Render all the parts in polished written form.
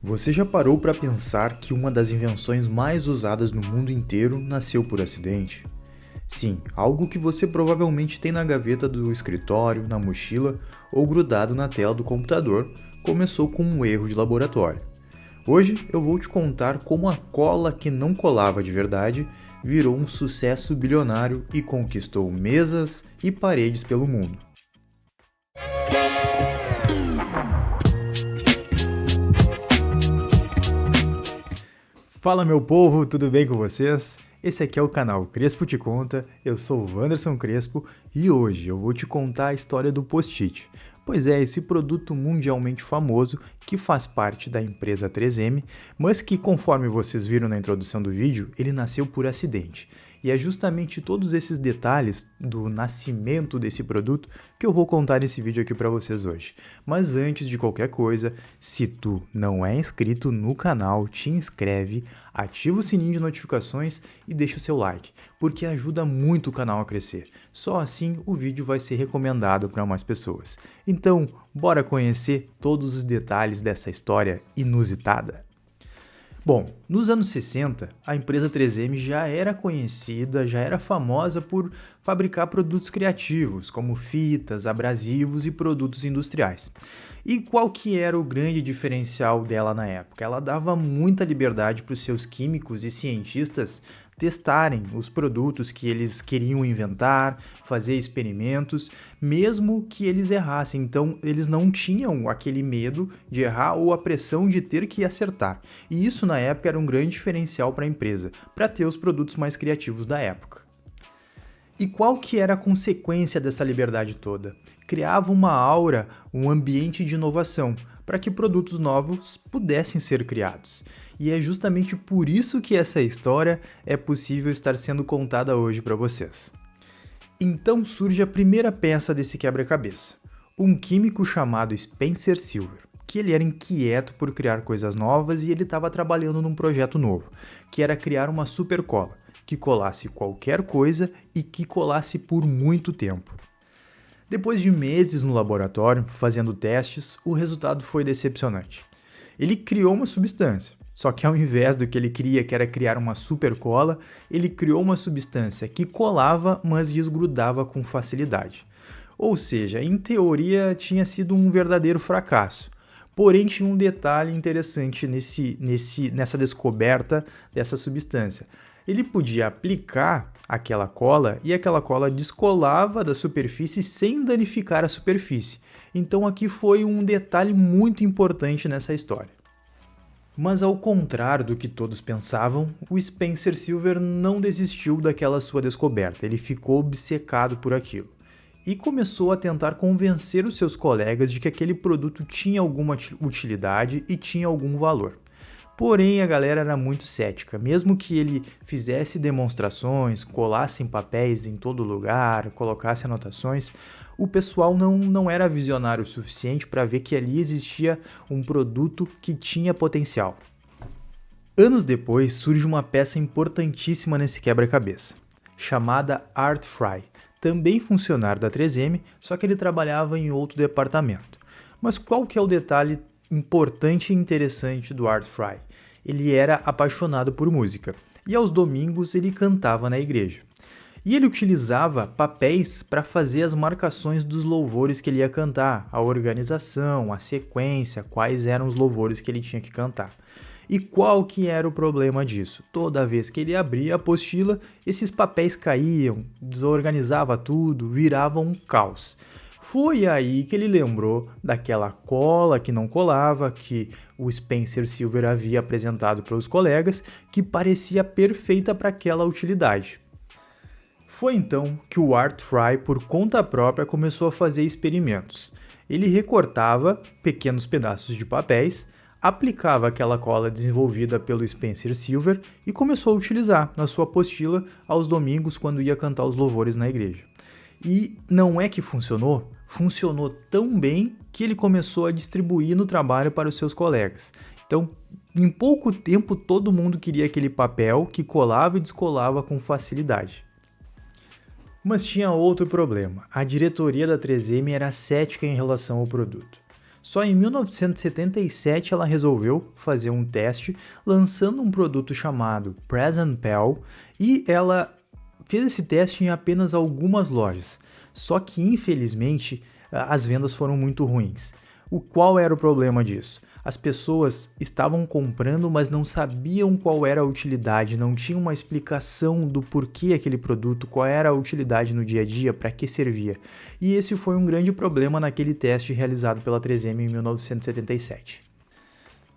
Você já parou para pensar que uma das invenções mais usadas no mundo inteiro nasceu por acidente? Sim, algo que você provavelmente tem na gaveta do escritório, na mochila ou grudado na tela do computador, começou com um erro de laboratório. Hoje eu vou te contar como a cola que não colava de verdade virou um sucesso bilionário e conquistou mesas e paredes pelo mundo. Fala meu povo, tudo bem com vocês? Esse aqui é o canal Crespo Te Conta, eu sou o Wanderson Crespo e hoje eu vou te contar a história do Post-it. Pois é, esse produto mundialmente famoso que faz parte da empresa 3M, mas que, conforme vocês viram na introdução do vídeo, ele nasceu por acidente. E é justamente todos esses detalhes do nascimento desse produto que eu vou contar nesse vídeo aqui para vocês hoje. Mas antes de qualquer coisa, se tu não é inscrito no canal, te inscreve, ativa o sininho de notificações e deixa o seu like, porque ajuda muito o canal a crescer. Só assim o vídeo vai ser recomendado para mais pessoas. Então, bora conhecer todos os detalhes dessa história inusitada? Bom, nos anos 60, a empresa 3M já era conhecida, já era famosa por fabricar produtos criativos, como fitas, abrasivos e produtos industriais. E qual que era o grande diferencial dela na época? Ela dava muita liberdade para os seus químicos e cientistas testarem os produtos que eles queriam inventar, fazer experimentos, mesmo que eles errassem. Então, eles não tinham aquele medo de errar ou a pressão de ter que acertar. E isso, na época, era um grande diferencial para a empresa, para ter os produtos mais criativos da época. E qual que era a consequência dessa liberdade toda? Criava uma aura, um ambiente de inovação, para que produtos novos pudessem ser criados. E é justamente por isso que essa história é possível estar sendo contada hoje para vocês. Então surge a primeira peça desse quebra-cabeça, um químico chamado Spencer Silver, que ele era inquieto por criar coisas novas e ele estava trabalhando num projeto novo, que era criar uma super cola, que colasse qualquer coisa e que colasse por muito tempo. Depois de meses no laboratório, fazendo testes, o resultado foi decepcionante. Ele criou uma substância, só que ao invés do que ele queria, que era criar uma super cola, ele criou uma substância que colava, mas desgrudava com facilidade. Ou seja, em teoria tinha sido um verdadeiro fracasso. Porém, tinha um detalhe interessante nessa descoberta dessa substância. Ele podia aplicar aquela cola e aquela cola descolava da superfície sem danificar a superfície. Então aqui foi um detalhe muito importante nessa história. Mas ao contrário do que todos pensavam, o Spencer Silver não desistiu daquela sua descoberta, ele ficou obcecado por aquilo. E começou a tentar convencer os seus colegas de que aquele produto tinha alguma utilidade e tinha algum valor. Porém, a galera era muito cética. Mesmo que ele fizesse demonstrações, colasse em papéis em todo lugar, colocasse anotações, o pessoal não era visionário o suficiente para ver que ali existia um produto que tinha potencial. Anos depois, surge uma peça importantíssima nesse quebra-cabeça, chamada Art Fry, também funcionário da 3M, só que ele trabalhava em outro departamento. Mas qual que é o detalhe importante e interessante do Art Fry? Ele era apaixonado por música e aos domingos ele cantava na igreja. E ele utilizava papéis para fazer as marcações dos louvores que ele ia cantar, a organização, a sequência, quais eram os louvores que ele tinha que cantar. E qual que era o problema disso? Toda vez que ele abria a apostila, esses papéis caíam, desorganizava tudo, virava um caos. Foi aí que ele lembrou daquela cola que não colava, que o Spencer Silver havia apresentado para os colegas, que parecia perfeita para aquela utilidade. Foi então que o Art Fry, por conta própria, começou a fazer experimentos. Ele recortava pequenos pedaços de papéis, aplicava aquela cola desenvolvida pelo Spencer Silver e começou a utilizar na sua apostila aos domingos quando ia cantar os louvores na igreja. E não é que funcionou? Funcionou tão bem que ele começou a distribuir no trabalho para os seus colegas. Então, em pouco tempo, todo mundo queria aquele papel que colava e descolava com facilidade. Mas tinha outro problema. A diretoria da 3M era cética em relação ao produto. Só em 1977 ela resolveu fazer um teste, lançando um produto chamado Present Pal, e ela fez esse teste em apenas algumas lojas. Só que, infelizmente, as vendas foram muito ruins. Qual era o problema disso? As pessoas estavam comprando, mas não sabiam qual era a utilidade, não tinham uma explicação do porquê aquele produto, qual era a utilidade no dia a dia, para que servia. E esse foi um grande problema naquele teste realizado pela 3M em 1977.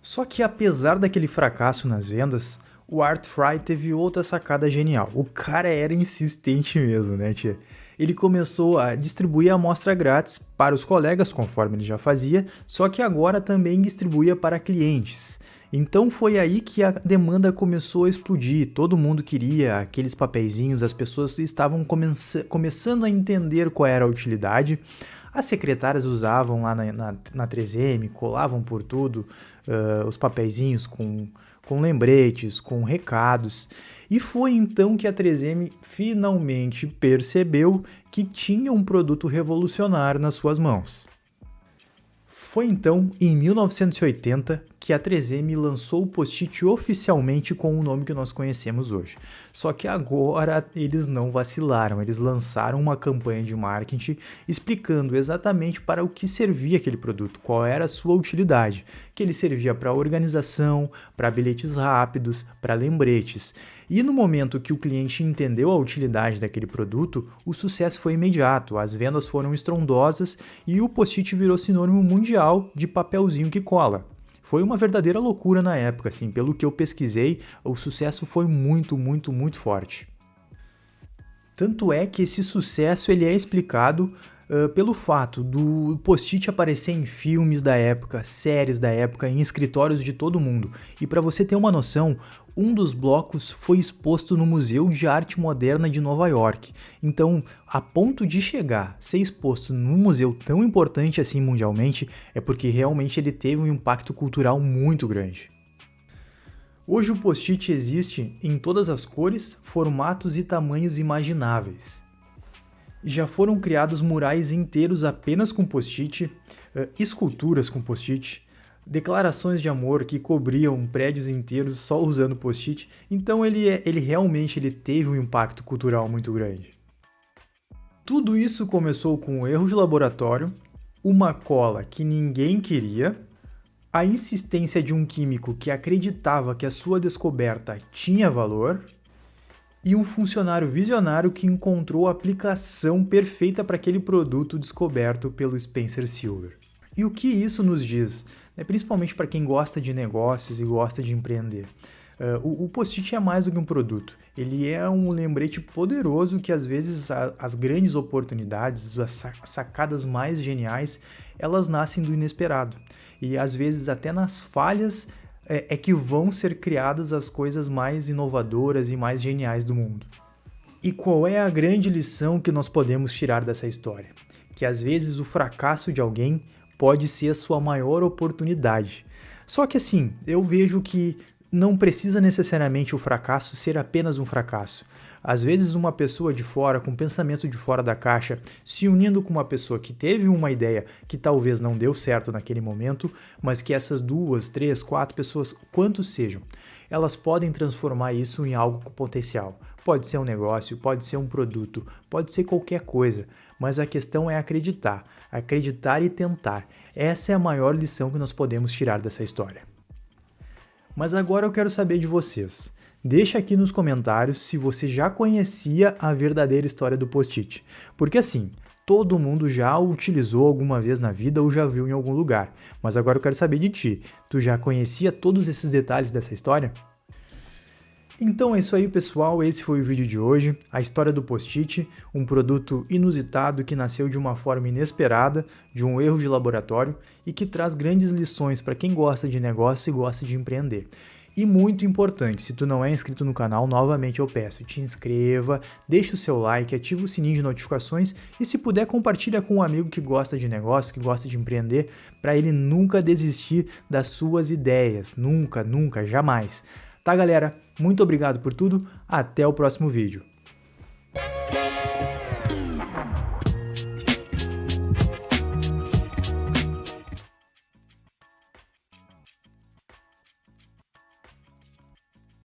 Só que apesar daquele fracasso nas vendas, o Art Fry teve outra sacada genial. O cara era insistente mesmo, né, tia? Ele começou a distribuir a amostra grátis para os colegas, conforme ele já fazia, só que agora também distribuía para clientes. Então foi aí que a demanda começou a explodir, todo mundo queria aqueles papeizinhos, as pessoas estavam começando a entender qual era a utilidade. As secretárias usavam lá na 3M, colavam por tudo os papeizinhos com lembretes, com recados. E foi então que a 3M finalmente percebeu que tinha um produto revolucionário nas suas mãos. Foi então, em 1980, que a 3M lançou o post-it oficialmente com o nome que nós conhecemos hoje. Só que agora eles não vacilaram, eles lançaram uma campanha de marketing explicando exatamente para o que servia aquele produto, qual era a sua utilidade, que ele servia para organização, para bilhetes rápidos, para lembretes. E no momento que o cliente entendeu a utilidade daquele produto, o sucesso foi imediato, as vendas foram estrondosas e o post-it virou sinônimo mundial de papelzinho que cola. Foi uma verdadeira loucura na época, assim, pelo que eu pesquisei, o sucesso foi muito, muito, muito forte. Tanto é que esse sucesso ele é explicado pelo fato do post-it aparecer em filmes da época, séries da época, em escritórios de todo mundo. E para você ter uma noção, um dos blocos foi exposto no Museu de Arte Moderna de Nova York. Então, a ponto de chegar, ser exposto num museu tão importante assim mundialmente, é porque realmente ele teve um impacto cultural muito grande. Hoje o post-it existe em todas as cores, formatos e tamanhos imagináveis. Já foram criados murais inteiros apenas com post-it, esculturas com post-it, declarações de amor que cobriam prédios inteiros só usando post-it. Então ele realmente teve um impacto cultural muito grande. Tudo isso começou com um erro de laboratório, uma cola que ninguém queria, a insistência de um químico que acreditava que a sua descoberta tinha valor, e um funcionário visionário que encontrou a aplicação perfeita para aquele produto descoberto pelo Spencer Silver. E o que isso nos diz? Principalmente para quem gosta de negócios e gosta de empreender. O post-it é mais do que um produto. Ele é um lembrete poderoso que às vezes as grandes oportunidades, as sacadas mais geniais, elas nascem do inesperado. E às vezes até nas falhas é que vão ser criadas as coisas mais inovadoras e mais geniais do mundo. E qual é a grande lição que nós podemos tirar dessa história? Que às vezes o fracasso de alguém pode ser a sua maior oportunidade. Só que assim, eu vejo que não precisa necessariamente o fracasso ser apenas um fracasso. Às vezes uma pessoa de fora, com pensamento de fora da caixa, se unindo com uma pessoa que teve uma ideia que talvez não deu certo naquele momento, mas que essas 2, 3, 4 pessoas, quantos sejam, elas podem transformar isso em algo com potencial. Pode ser um negócio, pode ser um produto, pode ser qualquer coisa, mas a questão é acreditar e tentar. Essa é a maior lição que nós podemos tirar dessa história. Mas agora eu quero saber de vocês. Deixa aqui nos comentários se você já conhecia a verdadeira história do post-it. Porque assim, todo mundo já o utilizou alguma vez na vida ou já viu em algum lugar. Mas agora eu quero saber de ti. Tu já conhecia todos esses detalhes dessa história? Então é isso aí, pessoal, esse foi o vídeo de hoje, a história do post-it, um produto inusitado que nasceu de uma forma inesperada, de um erro de laboratório e que traz grandes lições para quem gosta de negócio e gosta de empreender. E muito importante, se tu não é inscrito no canal, novamente eu peço, te inscreva, deixa o seu like, ativa o sininho de notificações e se puder compartilha com um amigo que gosta de negócio, que gosta de empreender, para ele nunca desistir das suas ideias, nunca, jamais. Tá, galera? Muito obrigado por tudo, até o próximo vídeo.